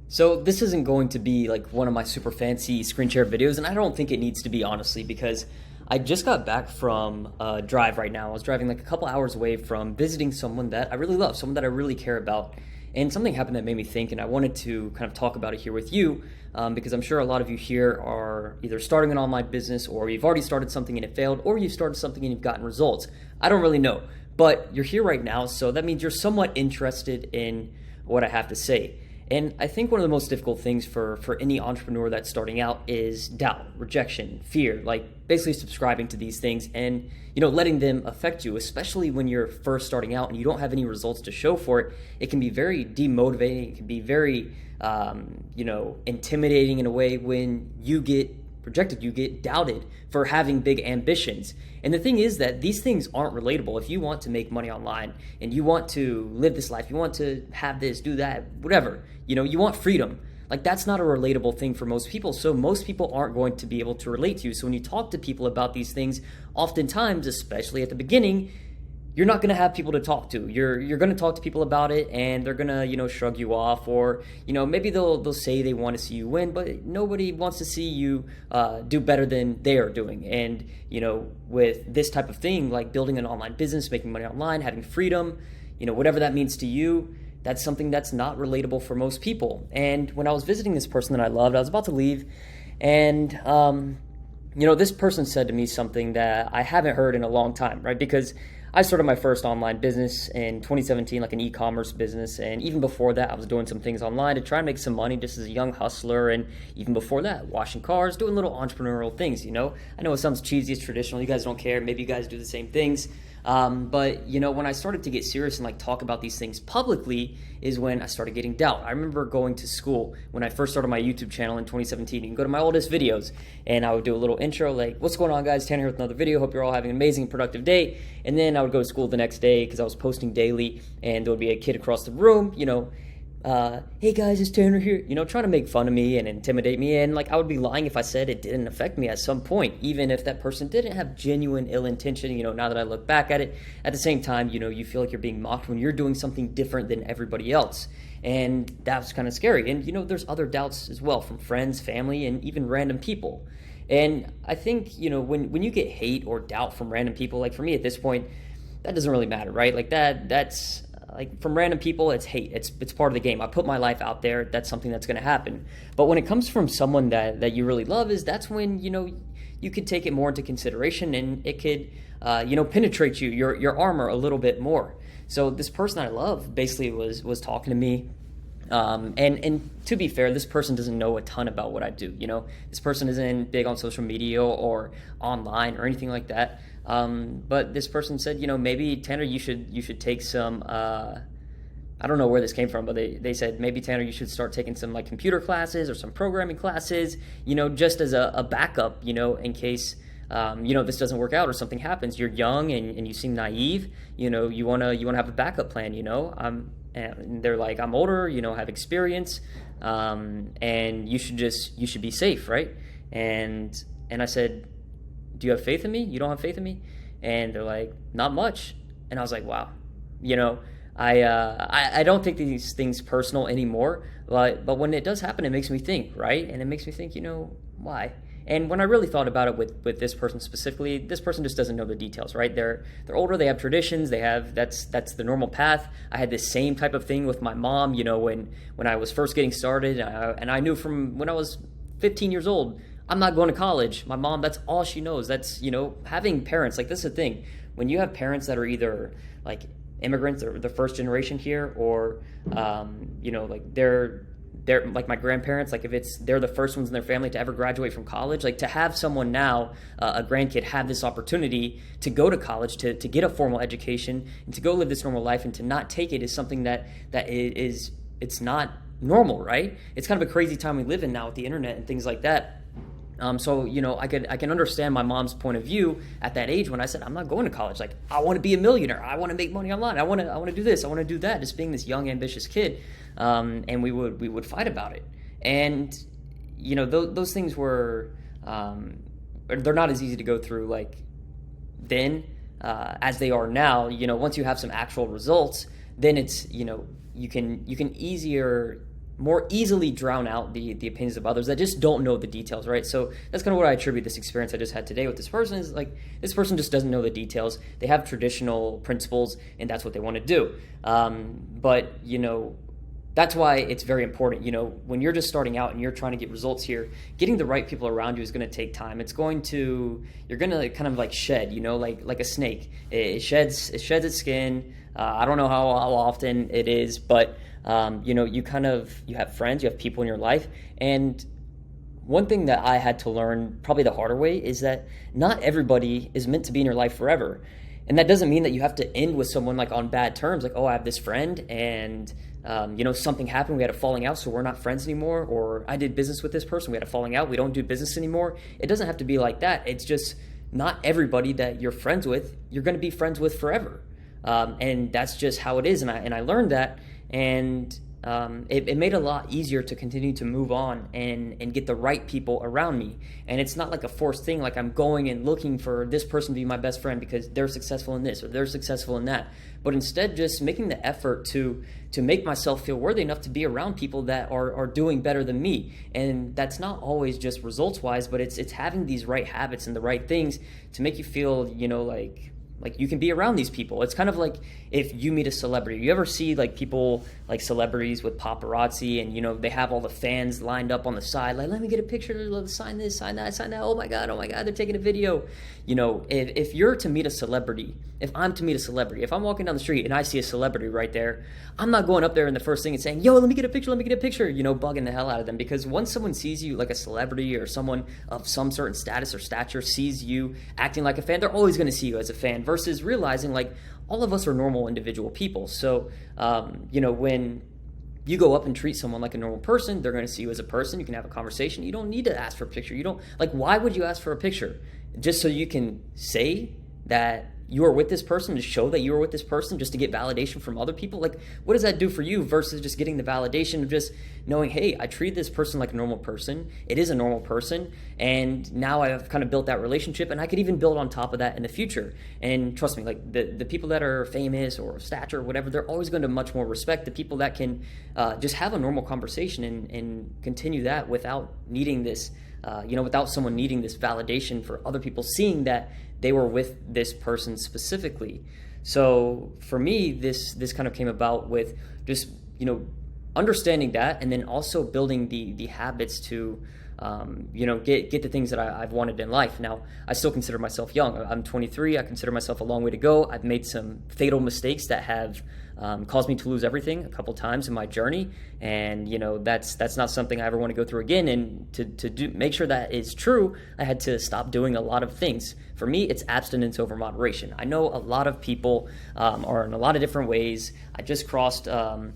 So this isn't going to be like one of my super fancy screen share videos, and I don't think it needs to be, honestly, because I just got back from a drive right now. I was driving like a couple hours away from visiting someone that I really love, someone that I really care about. And something happened that made me think, and I wanted to kind of talk about it here with you, because I'm sure a lot of you here are either starting an online business, or you've already started something and it failed, or you've started something and you've gotten results. I don't really know, but you're here right now, so that means you're somewhat interested in what I have to say. And I think one of the most difficult things for any entrepreneur that's starting out is doubt, rejection, fear, like basically subscribing to these things and, letting them affect you, especially when you're first starting out and you don't have any results to show for it. It can be very demotivating. It can be very, intimidating in a way when you get projected, you get doubted for having big ambitions. And the thing is that these things aren't relatable. If you want to make money online and you want to live this life, you want to have this, do that, whatever, you want freedom. Like, that's not a relatable thing for most people. So most people aren't going to be able to relate to you. So when you talk to people about these things, oftentimes, especially at the beginning, you're not going to have people to talk to. You're going to talk to people about it, and they're going to shrug you off, or maybe they'll say they want to see you win, but nobody wants to see you do better than they are doing. And with this type of thing, like building an online business, making money online, having freedom, whatever that means to you, that's something that's not relatable for most people. And when I was visiting this person that I loved, I was about to leave, and this person said to me something that I haven't heard in a long time, right? Because I started my first online business in 2017, like an e-commerce business. And even before that, I was doing some things online to try and make some money just as a young hustler. And even before that, washing cars, doing little entrepreneurial things, I know it sounds cheesy, it's traditional. You guys don't care. Maybe you guys do the same things. But when I started to get serious and like talk about these things publicly is when I started getting doubt. I remember going to school when I first started my YouTube channel in 2017. You can go to my oldest videos and I would do a little intro like, what's going on, guys? Tanner here with another video. Hope you're all having an amazing and productive day. And then I would go to school the next day because I was posting daily, and there would be a kid across the room, hey guys, it's Tanner here, trying to make fun of me and intimidate me. And like, I would be lying if I said it didn't affect me at some point, even if that person didn't have genuine ill intention. Now that I look back at it, at the same time, you feel like you're being mocked when you're doing something different than everybody else. And that's kind of scary. And there's other doubts as well from friends, family, and even random people. And I think, when you get hate or doubt from random people, like for me at this point, that doesn't really matter, right? Like that's like from random people, it's hate. It's part of the game. I put my life out there. That's something that's going to happen. But when it comes from someone that you really love, that's when, you could take it more into consideration, and it could, penetrate your armor a little bit more. So this person I love basically was talking to me. And to be fair, this person doesn't know a ton about what I do. This person isn't big on social media or online or anything like that. But this person said, maybe Tanner, you should take some, I don't know where this came from, but they said, maybe Tanner, you should start taking some like computer classes or some programming classes, just as a backup, in case, this doesn't work out or something happens. You're young and you seem naive, you want to have a backup plan, and they're like, I'm older, have experience, and you should be safe, right? And I said, do you have faith in me? You don't have faith in me? And they're like, not much. And I was like, wow, I don't take these things personal anymore, but when it does happen, it makes me think, right? And it makes me think, why? And when I really thought about it with this person specifically, this person just doesn't know the details, right? They're older, they have traditions, that's the normal path. I had this same type of thing with my mom, when I was first getting started, and I knew from when I was 15 years old, I'm not going to college. My mom, that's all she knows. That's, having parents, like this is the thing. When you have parents that are either like immigrants or the first generation here, or, like they're like my grandparents, like if they're the first ones in their family to ever graduate from college, like to have someone now, a grandkid, have this opportunity to go to college, to get a formal education and to go live this normal life, and to not take it is something that it's not normal, right? It's kind of a crazy time we live in now with the internet and things like that. So I can understand my mom's point of view at that age when I said, I'm not going to college. Like, I want to be a millionaire. I want to make money online. I want to do this. I want to do that. Just being this young, ambitious kid. And we would fight about it. And, those things were, they're not as easy to go through like then, as they are now. Once you have some actual results, then it's, you can easier more easily drown out the opinions of others that just don't know the details, right? So that's kind of what I attribute this experience I just had today with this person is like, this person just doesn't know the details. They have traditional principles and that's what they want to do. But, that's why it's very important. When you're just starting out and you're trying to get results here, getting the right people around you is going to take time. You're going to kind of like shed, like a snake. It sheds its skin. I don't know how often it is, but you have friends, you have people in your life. And one thing that I had to learn probably the harder way is that not everybody is meant to be in your life forever. And that doesn't mean that you have to end with someone like on bad terms, like, oh, I have this friend and something happened, we had a falling out, so we're not friends anymore, or I did business with this person, we had a falling out, we don't do business anymore. It doesn't have to be like that. It's just not everybody that you're friends with, you're going to be friends with forever. And that's just how it is. And I learned that, and it made it a lot easier to continue to move on and get the right people around me. And it's not like a forced thing, like I'm going and looking for this person to be my best friend because they're successful in this or they're successful in that. But instead just making the effort to make myself feel worthy enough to be around people that are doing better than me. And that's not always just results wise, but it's having these right habits and the right things to make you feel, like you can be around these people. It's kind of like if you meet a celebrity. You ever see like people, like celebrities with paparazzi, and they have all the fans lined up on the side, like, let me get a picture, sign this, sign that, sign that. Oh my God, they're taking a video. If you're to meet a celebrity, if I'm to meet a celebrity, if I'm walking down the street and I see a celebrity right there, I'm not going up there and the first thing and saying, yo, let me get a picture, bugging the hell out of them. Because once someone sees you like a celebrity or someone of some certain status or stature sees you acting like a fan, they're always going to see you as a fan, versus realizing like all of us are normal individual people. So, when you go up and treat someone like a normal person, they're going to see you as a person. You can have a conversation. You don't need to ask for a picture. Why would you ask for a picture? Just so you can say that you are with this person, to show that you are with this person, just to get validation from other people? Like, what does that do for you versus just getting the validation of just knowing, hey, I treat this person like a normal person. It is a normal person. And now I've kind of built that relationship, and I could even build on top of that in the future. And trust me, like the people that are famous or stature or whatever, they're always going to much more respect the people that can just have a normal conversation and continue that without needing this, without someone needing this validation for other people seeing that they were with this person specifically. So for me, this kind of came about with just, understanding that, and then also building the habits to, get the things that I've wanted in life. Now, I still consider myself young. I'm 23. I consider myself a long way to go. I've made some fatal mistakes that have caused me to lose everything a couple times in my journey. And, that's not something I ever want to go through again. And to make sure that is true, I had to stop doing a lot of things. For me, it's abstinence over moderation. I know a lot of people are in a lot of different ways. I just crossed a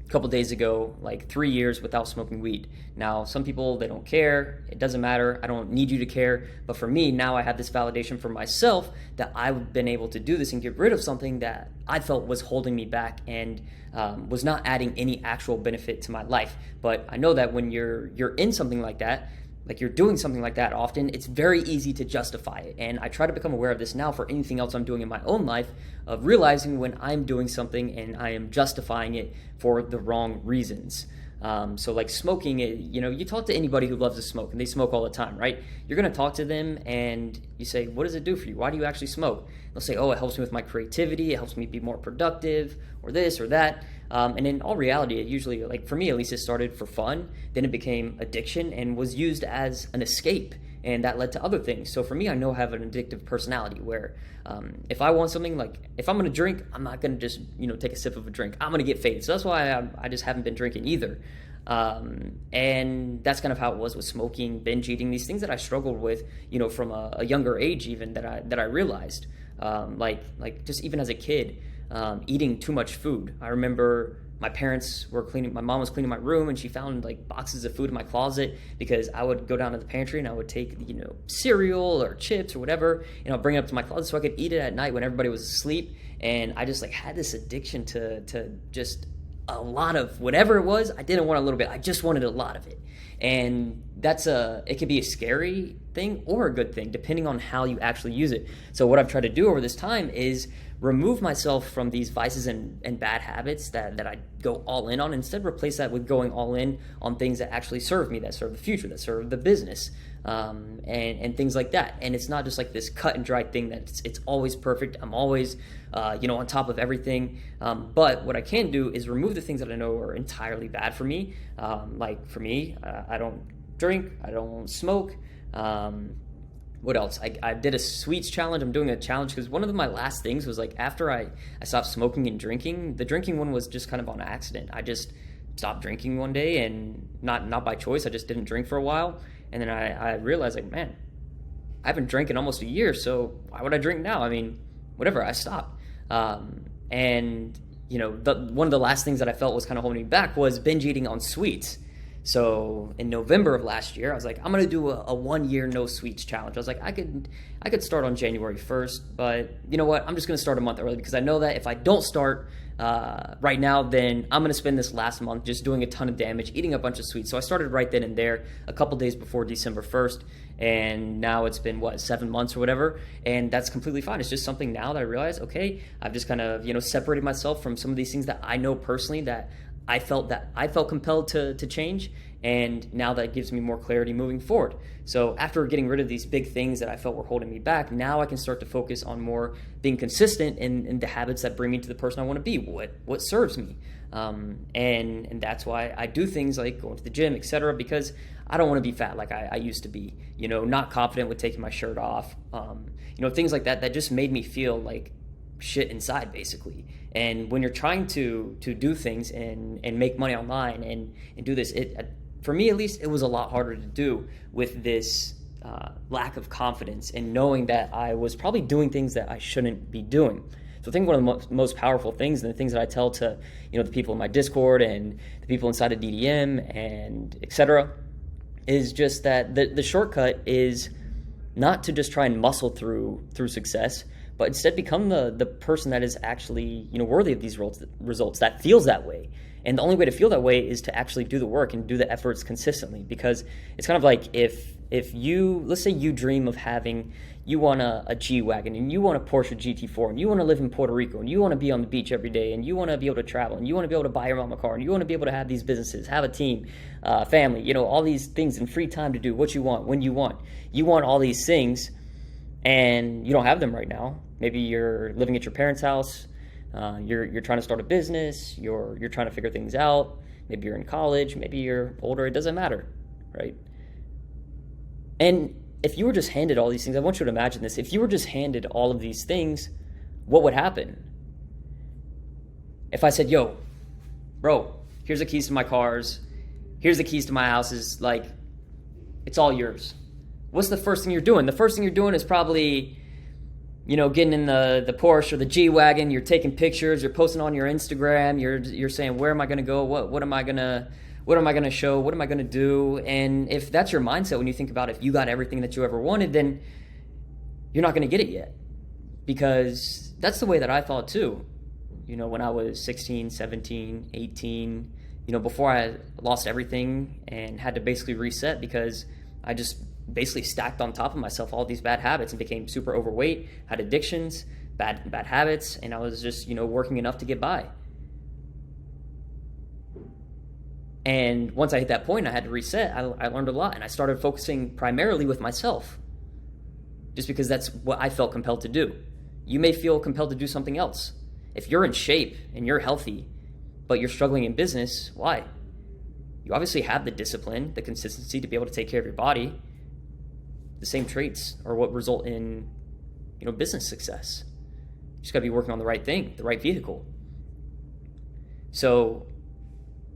couple days ago, like 3 years without smoking weed. Now, some people, they don't care. It doesn't matter. I don't need you to care. But for me, now I have this validation for myself that I've been able to do this and get rid of something that I felt was holding me back and was not adding any actual benefit to my life. But I know that when you're in something like that, like you're doing something like that often, it's very easy to justify it. And I try to become aware of this now for anything else I'm doing in my own life, of realizing when I'm doing something and I am justifying it for the wrong reasons. So like smoking, you talk to anybody who loves to smoke, and they smoke all the time, right? You're going to talk to them and you say, what does it do for you? Why do you actually smoke? They'll say, oh, it helps me with my creativity. It helps me be more productive, or this or that. And in all reality, it usually, like for me at least, it started for fun. Then it became addiction and was used as an escape. And that led to other things. So for me, I know I have an addictive personality where if I want something, like if I'm going to drink, I'm not going to just, take a sip of a drink. I'm going to get faded. So that's why I just haven't been drinking either. And that's kind of how it was with smoking, binge eating, these things that I struggled with, from a younger age even that I realized. Like just even as a kid, eating too much food. I remember my mom was cleaning my room, and she found like boxes of food in my closet because I would go down to the pantry and I would take, cereal or chips or whatever, and I'll bring it up to my closet so I could eat it at night when everybody was asleep. And I just like had this addiction to just a lot of whatever it was. I didn't want a little bit. I just wanted a lot of it. And it could be a scary thing or a good thing depending on how you actually use it. So what I've tried to do over this time is remove myself from these vices and bad habits that I go all in on. Instead, replace that with going all in on things that actually serve me, that serve the future, that serve the business, and things like that. And it's not just like this cut and dry thing that it's always perfect. I'm always on top of everything. But what I can do is remove the things that I know are entirely bad for me. Like for me, I don't drink, I don't smoke. What else? I did a sweets challenge. I'm doing a challenge because one of my last things was like after I stopped smoking and drinking. The drinking one was just kind of on accident. I just stopped drinking one day, and not by choice. I just didn't drink for a while, and then I realized like, man, I haven't drank in almost a year, so why would I drink now? I mean, whatever. I stopped, and one of the last things that I felt was kind of holding me back was binge eating on sweets. So in November of last year, I was like, I'm gonna do a 1 year no sweets challenge. I was like, I could start on January 1st, but you know what? I'm just gonna start a month early because I know that if I don't start right now, then I'm gonna spend this last month just doing a ton of damage, eating a bunch of sweets. So I started right then and there, a couple days before December 1st, and now it's been 7 months or whatever, and that's completely fine. It's just something now that I realize, okay, I've just kind of separated myself from some of these things that I know personally that I felt compelled to change, and now that gives me more clarity moving forward. So after getting rid of these big things that I felt were holding me back, now I can start to focus on more being consistent in the habits that bring me to the person I want to be, what serves me. And that's why I do things like going to the gym, etc., because I don't want to be fat like I used to be, not confident with taking my shirt off, things like that just made me feel like shit inside, basically. And when you're trying to do things and make money online and do this, for me at least, it was a lot harder to do with this lack of confidence and knowing that I was probably doing things that I shouldn't be doing. So I think one of the most powerful things, and the things that I tell to the people in my Discord and the people inside of DDM and etc., is just that the shortcut is not to just try and muscle through success, but instead become the person that is actually worthy of these results, that feels that way. And the only way to feel that way is to actually do the work and do the efforts consistently, because it's kind of like if you, let's say you dream of having, you want a G-Wagon and you want a Porsche GT4 and you want to live in Puerto Rico and you want to be on the beach every day and you want to be able to travel and you want to be able to buy your mom a car and you want to be able to have these businesses, have a team, family, all these things and free time to do what you want, when you want. You want all these things and you don't have them right now. Maybe you're living at your parents' house, you're trying to start a business, you're trying to figure things out, maybe you're in college, maybe you're older, it doesn't matter, right? And if you were just handed all these things, I want you to imagine this, if you were just handed all of these things, what would happen? If I said, yo, bro, here's the keys to my cars, here's the keys to my houses, like, it's all yours. What's the first thing you're doing? The first thing you're doing is probably getting in the Porsche or the G-Wagon, you're taking pictures, you're posting on your Instagram, you're saying, where am I going to go? What am I going to show? What am I going to do? And if that's your mindset when you think about if you got everything that you ever wanted, then you're not going to get it yet. Because that's the way that I thought too. When I was 16, 17, 18, before I lost everything and had to basically reset because I just basically stacked on top of myself all these bad habits and became super overweight, had addictions, bad habits, and I was just, working enough to get by. And once I hit that point, I had to reset. I learned a lot, and I started focusing primarily with myself, just because that's what I felt compelled to do. You may feel compelled to do something else. If you're in shape and you're healthy, but you're struggling in business, why? You obviously have the discipline, the consistency to be able to take care of your body. The same traits are what result in, business success. You just got to be working on the right thing, the right vehicle. So,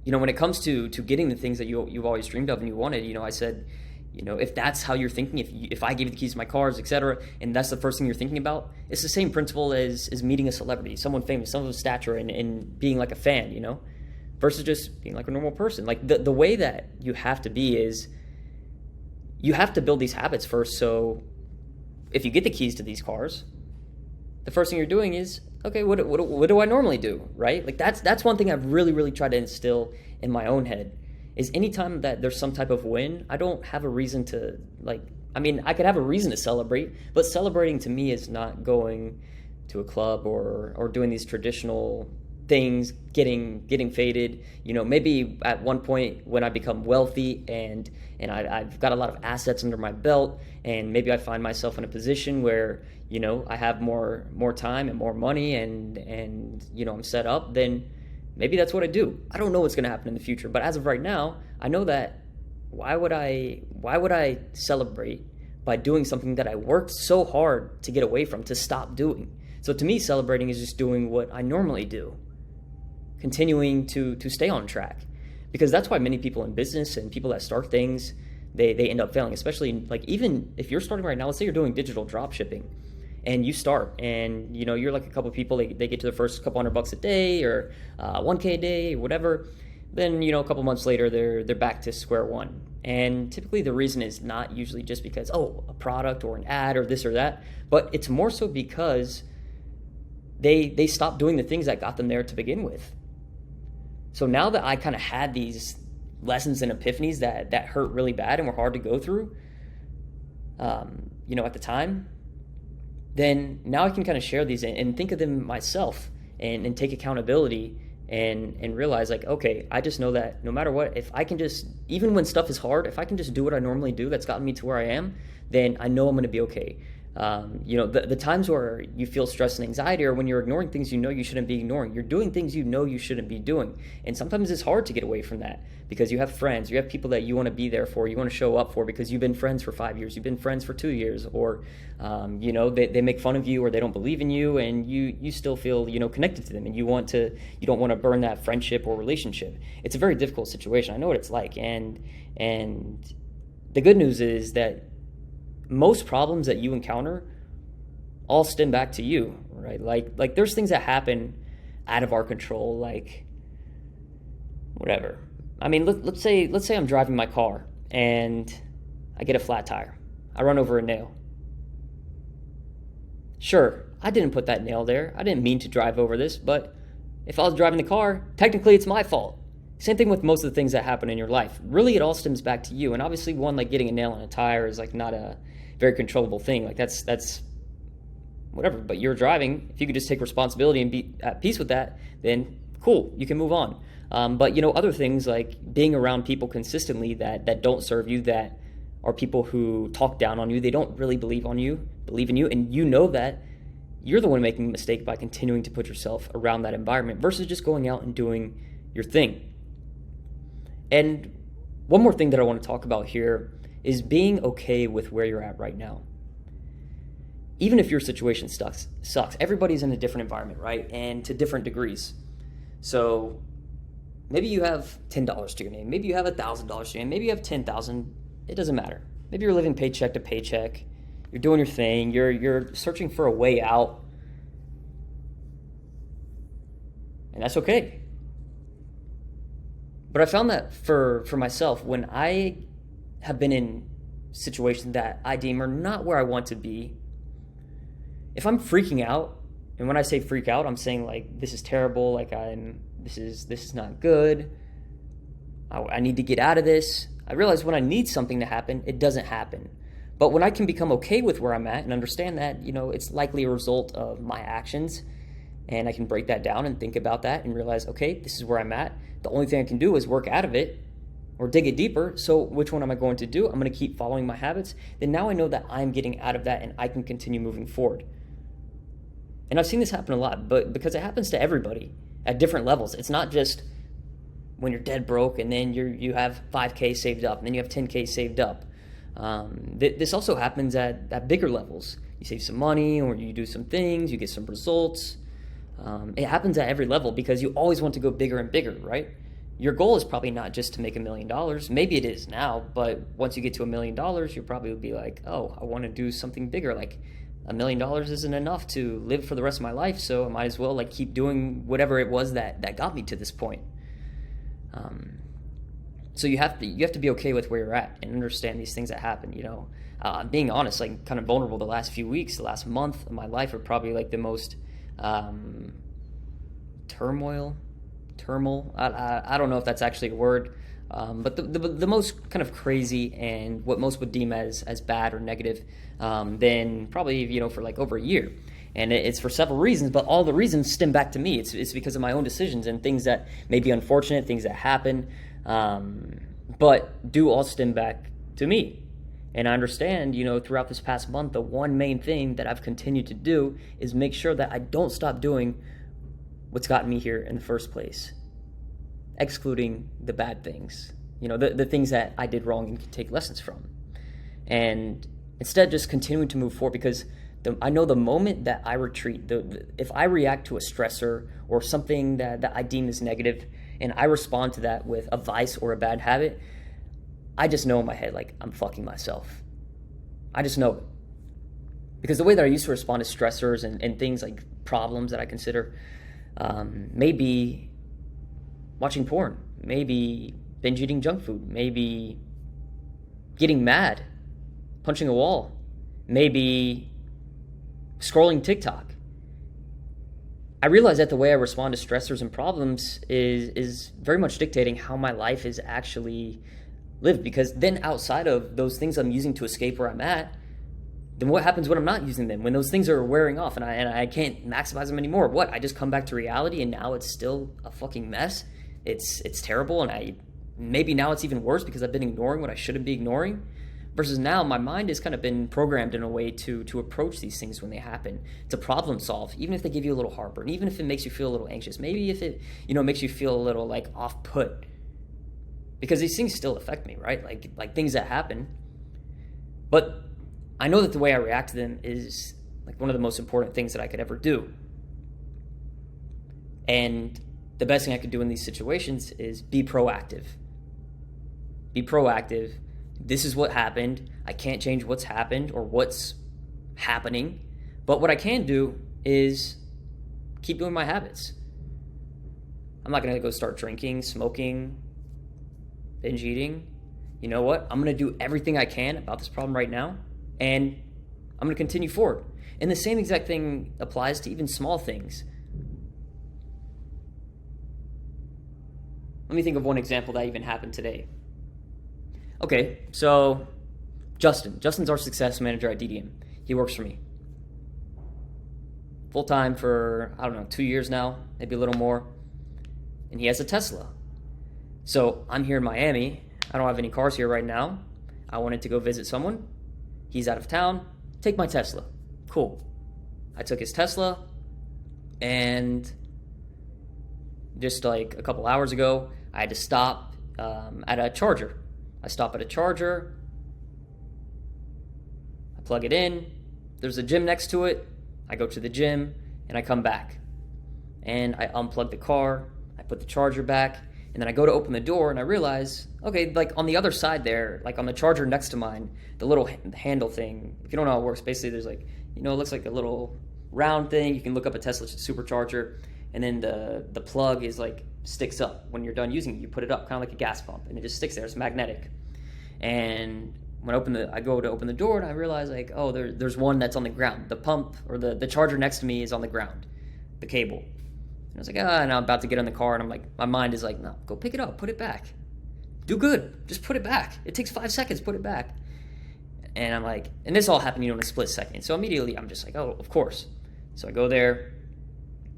when it comes to getting the things that you've always dreamed of and you wanted, I said, if that's how you're thinking, if I gave you the keys to my cars, etc., and that's the first thing you're thinking about, it's the same principle as meeting a celebrity, someone famous, someone of stature, and being like a fan, versus just being like a normal person. Like the way that you have to be is, you have to build these habits first. So if you get the keys to these cars, the first thing you're doing is, okay, what do I normally do, right? Like that's one thing I've really, really tried to instill in my own head is anytime that there's some type of win, I don't have a reason to like, I mean, I could have a reason to celebrate, but celebrating to me is not going to a club or doing these traditional things, getting faded. You know, maybe at one point when I become wealthy and I've got a lot of assets under my belt, and maybe I find myself in a position where, you know, I have more time and more money, and you know, I'm set up, then maybe that's what I do. I don't know what's going to happen in the future, but as of right now, I know that why would I celebrate by doing something that I worked so hard to get away from, to stop doing? So to me, celebrating is just doing what I normally do, continuing to stay on track. Because that's why many people in business and people that start things, they end up failing, especially like even if you're starting right now, let's say you're doing digital drop shipping and you start and, you know, you're like a couple of people, they get to the first couple $100 a day or 1K a day or whatever. Then, you know, a couple months later, they're back to square one. And typically the reason is not usually just because, oh, a product or an ad or this or that, but it's more so because they stopped doing the things that got them there to begin with. So now that I kind of had these lessons and epiphanies that hurt really bad and were hard to go through, you know, at the time, then now I can kind of share these and think of them myself and take accountability and realize like, okay, I just know that no matter what, if I can just, even when stuff is hard, if I can just do what I normally do that's gotten me to where I am, then I know I'm going to be okay. You know, the times where you feel stress and anxiety are when you're ignoring things you know you shouldn't be ignoring. You're doing things you know you shouldn't be doing. And sometimes it's hard to get away from that because you have friends, you have people that you want to be there for, you want to show up for because you've been friends for 5 years, you've been friends for 2 years, or, you know, they make fun of you or they don't believe in you and you still feel, you know, connected to them and you don't want to burn that friendship or relationship. It's a very difficult situation. I know what it's like. And the good news is that most problems that you encounter all stem back to you, right? Like there's things that happen out of our control, like whatever. I mean, let's say I'm driving my car and I get a flat tire. I run over a nail. Sure, I didn't put that nail there. I didn't mean to drive over this, but if I was driving the car, technically it's my fault. Same thing with most of the things that happen in your life. Really, it all stems back to you. And obviously one, like getting a nail in a tire is like not a very controllable thing. Like that's whatever, but you're driving. If you could just take responsibility and be at peace with that, then cool, you can move on. But you know, other things like being around people consistently that don't serve you, that are people who talk down on you, they don't really believe in you, and you know that you're the one making a mistake by continuing to put yourself around that environment versus just going out and doing your thing. And one more thing that I want to talk about here is being okay with where you're at right now. Even if your situation sucks, everybody's in a different environment, right? And to different degrees. So maybe you have $10 to your name, maybe you have $1,000 to your name, maybe you have 10,000. It doesn't matter. Maybe you're living paycheck to paycheck. You're doing your thing. You're searching for a way out. And that's okay. But I found that for myself, when I have been in situations that I deem are not where I want to be, if I'm freaking out, and when I say freak out, I'm saying like, this is terrible, like this is not good, I need to get out of this. I realize when I need something to happen, it doesn't happen. But when I can become okay with where I'm at and understand that, you know, it's likely a result of my actions, and I can break that down and think about that and realize, okay, this is where I'm at. The only thing I can do is work out of it or dig it deeper. So which one am I going to do? I'm going to keep following my habits. Then now I know that I'm getting out of that and I can continue moving forward. And I've seen this happen a lot, but because it happens to everybody at different levels. It's not just when you're dead broke and then you have 5K saved up and then you have 10K saved up. This also happens at bigger levels. You save some money or you do some things, you get some results. It happens at every level because you always want to go bigger and bigger, right? Your goal is probably not just to make $1 million. Maybe it is now, but once you get to $1 million, you'll probably be like, oh, I want to do something bigger. Like $1 million isn't enough to live for the rest of my life, so I might as well like keep doing whatever it was that got me to this point. So you have to be okay with where you're at and understand these things that happen. You know, being honest, like kind of vulnerable. The last few weeks, the last month of my life are probably like the most turmoil. I don't know if that's actually a word. But the most kind of crazy and what most would deem as bad or negative, then probably, for like over a year. And it's for several reasons, but all the reasons stem back to me. It's because of my own decisions and things that may be unfortunate, things that happen, but do all stem back to me. And I understand, throughout this past month, the one main thing that I've continued to do is make sure that I don't stop doing what's gotten me here in the first place, excluding the bad things, the things that I did wrong and can take lessons from. And instead just continuing to move forward, because I know the moment that I retreat, if I react to a stressor or something that I deem as negative, and I respond to that with a vice or a bad habit, I just know in my head, like, I'm fucking myself. I just know it. Because the way that I used to respond to stressors and things like problems that I consider, maybe watching porn, maybe binge eating junk food, maybe getting mad, punching a wall, maybe scrolling TikTok. I realize that the way I respond to stressors and problems is very much dictating how my life is actually lived. Because then outside of those things I'm using to escape where I'm at, then what happens when I'm not using them? When those things are wearing off and I can't maximize them anymore? What? I just come back to reality and now it's still a fucking mess? It's terrible, and maybe now it's even worse because I've been ignoring what I shouldn't be ignoring? Versus now, my mind has kind of been programmed in a way to approach these things when they happen, to problem solve, even if they give you a little heartburn, even if it makes you feel a little anxious, maybe if it, makes you feel a little like off put, because these things still affect me, right? Like things that happen. But I know that the way I react to them is like one of the most important things that I could ever do. And the best thing I could do in these situations is be proactive. Be proactive. This is what happened. I can't change what's happened or what's happening. But what I can do is keep doing my habits. I'm not going to go start drinking, smoking, binge eating. You know what? I'm going to do everything I can about this problem right now, and I'm going to continue forward. And the same exact thing applies to even small things. Let me think of one example that even happened today. Okay, so Justin's our success manager at DDM. He works for me full-time for, 2 years now, maybe a little more. And he has a Tesla. So I'm here in Miami. I don't have any cars here right now. I wanted to go visit someone. He's out of town. Take my Tesla. Cool. I took his Tesla, and just like a couple hours ago, I had to stop at a charger. I stop at a charger. I plug it in. There's a gym next to it. I go to the gym, and I come back. And I unplug the car. I put the charger back. And then I go to open the door, and I realize, okay, like on the other side there, like on the charger next to mine, the little handle thing, if you don't know how it works, basically there's like, it looks like a little round thing. You can look up a Tesla supercharger, and then the plug is like, sticks up. When you're done using it, you put it up, kind of like a gas pump, and it just sticks there. It's magnetic. And when I go to open the door, and I realize like, oh, there's one that's on the ground. The pump or the charger next to me is on the ground, the cable. And I was like, and I'm about to get in the car, and I'm like, my mind is like, no, go pick it up, put it back. Do good. Just put it back. It takes 5 seconds, put it back. And I'm like, and this all happened, in a split second. So immediately I'm just like, oh, of course. So I go there,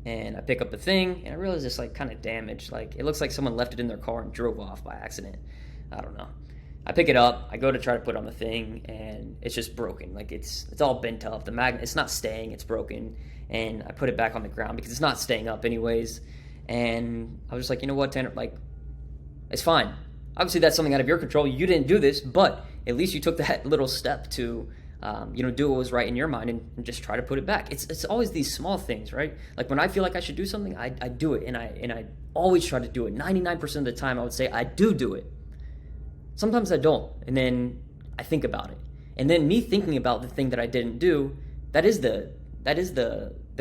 and I pick up the thing, and I realize it's like kind of damaged. Like it looks like someone left it in their car and drove off by accident. I don't know. I pick it up, I go to try to put it on the thing, and it's just broken. Like it's all bent up. The magnet, it's not staying, it's broken. And I put it back on the ground because it's not staying up anyways. And I was just like, you know what, Tanner, like, it's fine. Obviously that's something out of your control. You didn't do this, but at least you took that little step to do what was right in your mind and just try to put it back. It's always these small things, right? Like when I feel like I should do something, I do it, and I always try to do it. 99% of the time I would say I do it. Sometimes I don't, and then I think about it. And then me thinking about the thing that I didn't do, that is the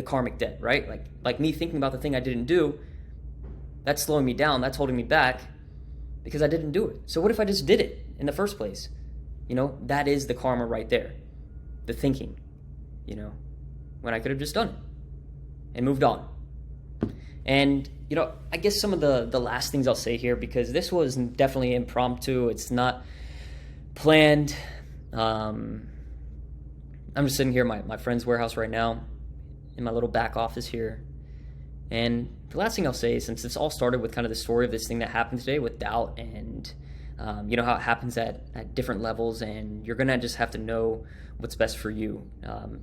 karmic debt, right? Like me thinking about the thing I didn't do, that's slowing me down, that's holding me back because I didn't do it. So what if I just did it in the first place? That is the karma right there. The thinking, when I could have just done it and moved on. And I guess some of the last things I'll say here, because this was definitely impromptu. It's not planned. I'm just sitting here at my friend's warehouse right now in my little back office here. And the last thing I'll say is, since this all started with kind of the story of this thing that happened today with doubt and how it happens at different levels, and you're going to just have to know what's best for you,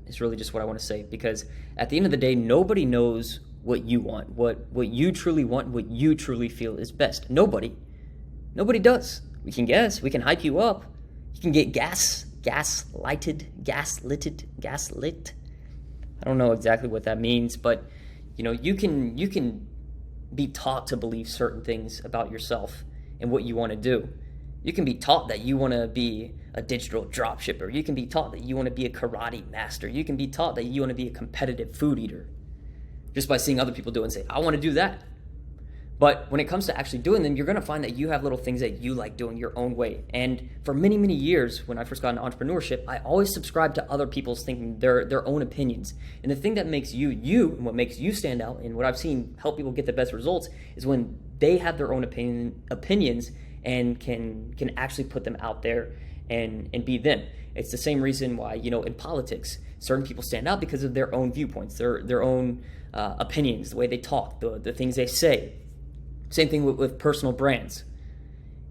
is really just what I want to say. Because at the end of the day, nobody knows what you want, what you truly want, what you truly feel is best. Nobody does. We can guess, we can hype you up, you can get gaslit. I don't know exactly what that means, but you can be taught to believe certain things about yourself and what you want to do. You can be taught that you want to be a digital dropshipper. You can be taught that you want to be a karate master. You can be taught that you want to be a competitive food eater, just by seeing other people do it and say, I want to do that. But when it comes to actually doing them, you're going to find that you have little things that you like doing your own way. And for many, many years, when I first got into entrepreneurship, I always subscribed to other people's thinking, their own opinions. And the thing that makes you, and what makes you stand out, and what I've seen help people get the best results, is when they have their own opinions and can actually put them out there and be them. It's the same reason why, in politics, certain people stand out because of their own viewpoints, their own opinions, the way they talk, the things they say. Same thing with personal brands.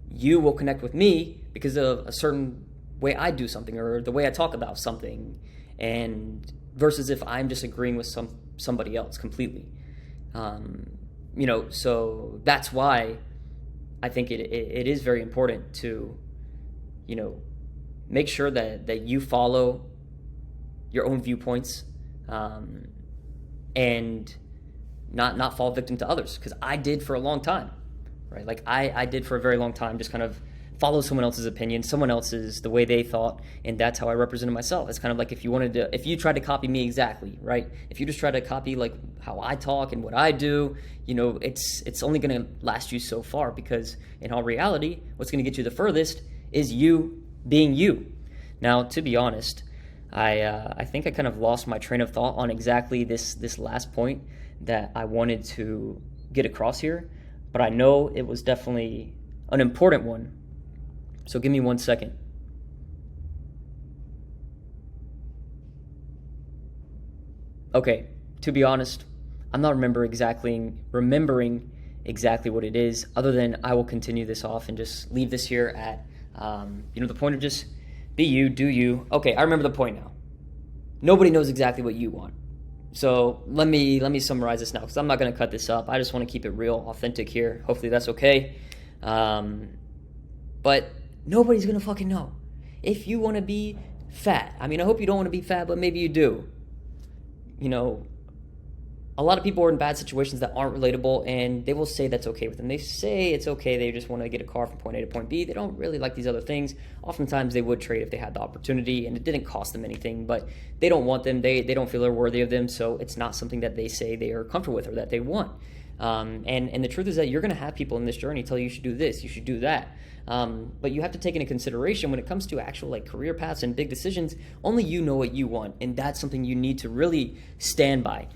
You will connect with me because of a certain way I do something or the way I talk about something, and versus if I'm just agreeing with somebody else completely. So that's why I think it is very important to, make sure that you follow your own viewpoints, and not fall victim to others, because I did for a long time, right? Like I did for a very long time, just kind of follow someone else's opinion, someone else's, the way they thought, and that's how I represented myself. It's kind of like if you tried to copy me exactly, right? If you just try to copy like how I talk and what I do, it's only going to last you so far, because in all reality, what's going to get you the furthest is you being you. Now, to be honest, I think I kind of lost my train of thought on exactly this last point that I wanted to get across here, but I know it was definitely an important one. So give me 1 second. Okay, to be honest, I'm not remembering exactly what it is, other than I will continue this off and just leave this here at, the point of just be you, do you. Okay, I remember the point now. Nobody knows exactly what you want. So let me summarize this now, because I'm not going to cut this up. I just want to keep it real, authentic here. Hopefully that's okay. But nobody's going to fucking know. If you want to be fat, I hope you don't want to be fat, but maybe you do. A lot of people are in bad situations that aren't relatable, and they will say that's okay with them. They say it's okay, they just want to get a car from point A to point B. They don't really like these other things. Oftentimes they would trade if they had the opportunity and it didn't cost them anything, but they don't want them. They don't feel they're worthy of them, so it's not something that they say they are comfortable with or that they want. And the truth is that you're going to have people in this journey tell you you should do this, you should do that. But you have to take into consideration when it comes to actual career paths and big decisions, only you know what you want. And that's something you need to really stand by.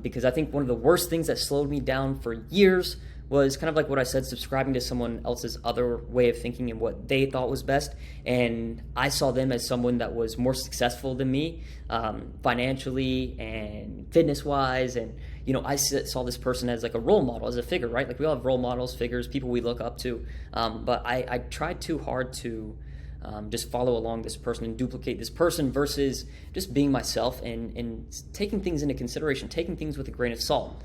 Because I think one of the worst things that slowed me down for years was kind of like what I said, subscribing to someone else's other way of thinking and what they thought was best. And I saw them as someone that was more successful than me, financially and fitness-wise. And, I saw this person as like a role model, as a figure, right? Like we all have role models, figures, people we look up to. But I tried too hard to just follow along this person and duplicate this person versus just being myself and taking things into consideration, taking things with a grain of salt.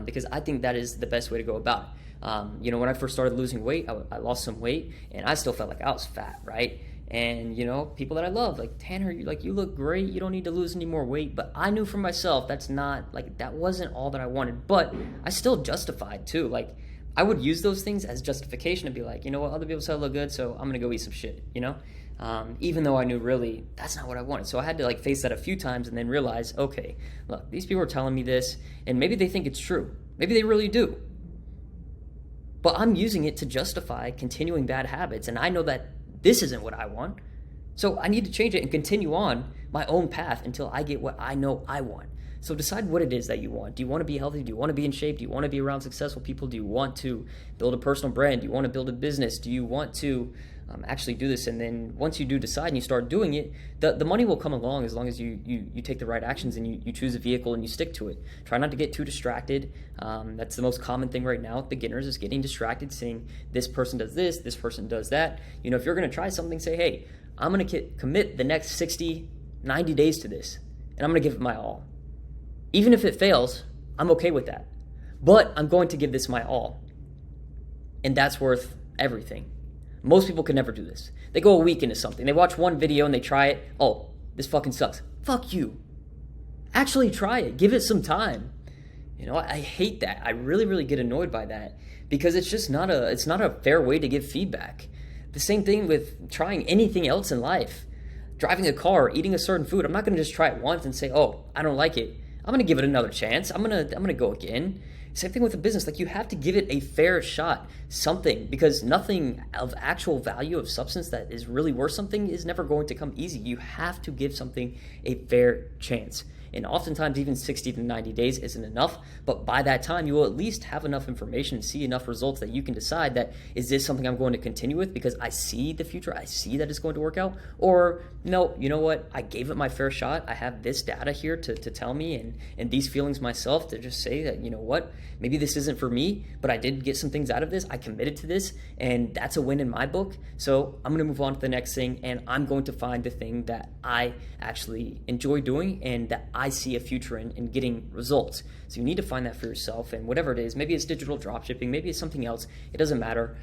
Because I think that is the best way to go about it. When I first started losing weight, I lost some weight, and I still felt like I was fat, right? And, people that I love, like, Tanner, you look great, you don't need to lose any more weight. But I knew for myself that wasn't all that I wanted. But I still justified, too. Like, I would use those things as justification to be like, what, other people said I look good, so I'm going to go eat some shit, even though I knew really that's not what I wanted. So I had to face that a few times and then realize, okay, look, these people are telling me this, and maybe they think it's true. Maybe they really do. But I'm using it to justify continuing bad habits, and I know that this isn't what I want. So I need to change it and continue on my own path until I get what I know I want. So decide what it is that you want. Do you want to be healthy? Do you want to be in shape? Do you want to be around successful people? Do you want to build a personal brand? Do you want to build a business? Do you want to actually do this? And then once you do decide and you start doing it, the money will come along as long as you take the right actions and you choose a vehicle and you stick to it. Try not to get too distracted. That's the most common thing right now with beginners, is getting distracted, saying this person does this person does that. If you're going to try something, say, hey, I'm going to commit the next 60, 90 days to this, and I'm going to give it my all. Even if it fails, I'm okay with that. But I'm going to give this my all. And that's worth everything. Most people can never do this. They go a week into something. They watch one video and they try it. Oh, this fucking sucks. Fuck you. Actually try it. Give it some time. I hate that. I really, really get annoyed by that, because it's just not a fair way to give feedback. The same thing with trying anything else in life. Driving a car, eating a certain food. I'm not going to just try it once and say, oh, I don't like it. I'm going to give it another chance. I'm going to go again. Same thing with a business. Like, you have to give it a fair shot, something, because nothing of actual value, of substance that is really worth something, is never going to come easy. You have to give something a fair chance. And oftentimes even 60 to 90 days isn't enough, but by that time you will at least have enough information and see enough results that you can decide that, is this something I'm going to continue with because I see the future, I see that it's going to work out, or no, you know what, I gave it my fair shot, I have this data here to tell me, and these feelings myself to just say that, you know what, maybe this isn't for me, but I did get some things out of this, I committed to this, and that's a win in my book, so I'm going to move on to the next thing, and I'm going to find the thing that I actually enjoy doing and that I see a future in getting results. So you need to find that for yourself, and whatever it is, maybe it's digital dropshipping, maybe it's something else, it doesn't matter.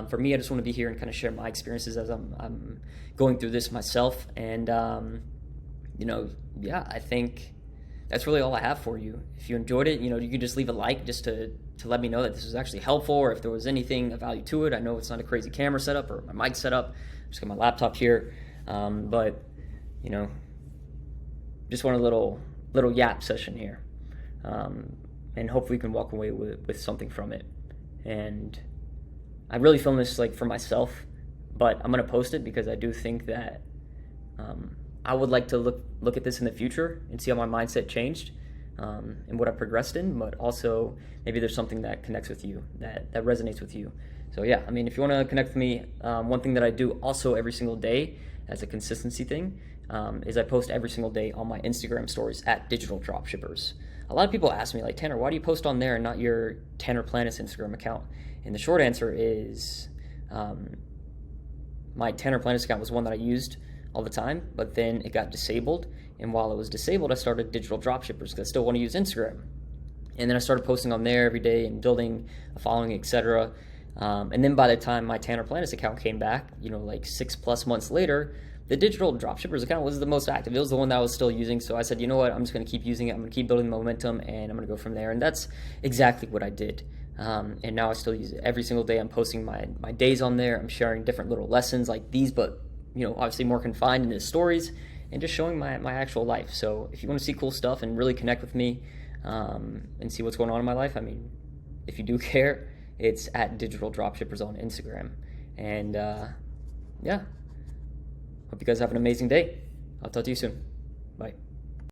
For me, I just want to be here and kind of share my experiences as I'm going through this myself, and I think that's really all I have for you. If you enjoyed it, you can just leave a like just to let me know that this was actually helpful, or if there was anything of value to it. I know it's not a crazy camera setup or my mic setup, just got my laptop here, but just want a little yap session here, and hopefully you can walk away with something from it. And I really filmed this for myself, but I'm going to post it because I do think that I would like to look at this in the future and see how my mindset changed, and what I progressed in, but also maybe there's something that connects with you, that resonates with you. So yeah, if you want to connect with me, one thing that I do also every single day as a consistency thing, is I post every single day on my Instagram stories at Digital Dropshippers. A lot of people ask me, Tanner, why do you post on there and not your Tanner Planis Instagram account? And the short answer is, my Tanner Planis account was one that I used all the time, but then it got disabled. And while it was disabled, I started Digital Dropshippers because I still want to use Instagram. And then I started posting on there every day and building a following, etc. And then by the time my Tanner Planis account came back, 6+ months later, the Digital Dropshippers account was the most active. It was the one that I was still using. So I said, you know what, I'm just going to keep using it. I'm going to keep building momentum, and I'm going to go from there. And that's exactly what I did. And now I still use it every single day. I'm posting my days on there. I'm sharing different little lessons like these, but obviously more confined into stories, and just showing my actual life. So if you want to see cool stuff and really connect with me, and see what's going on in my life, if you do care, it's at Digital Dropshippers on Instagram. And yeah, hope you guys have an amazing day. I'll talk to you soon. Bye.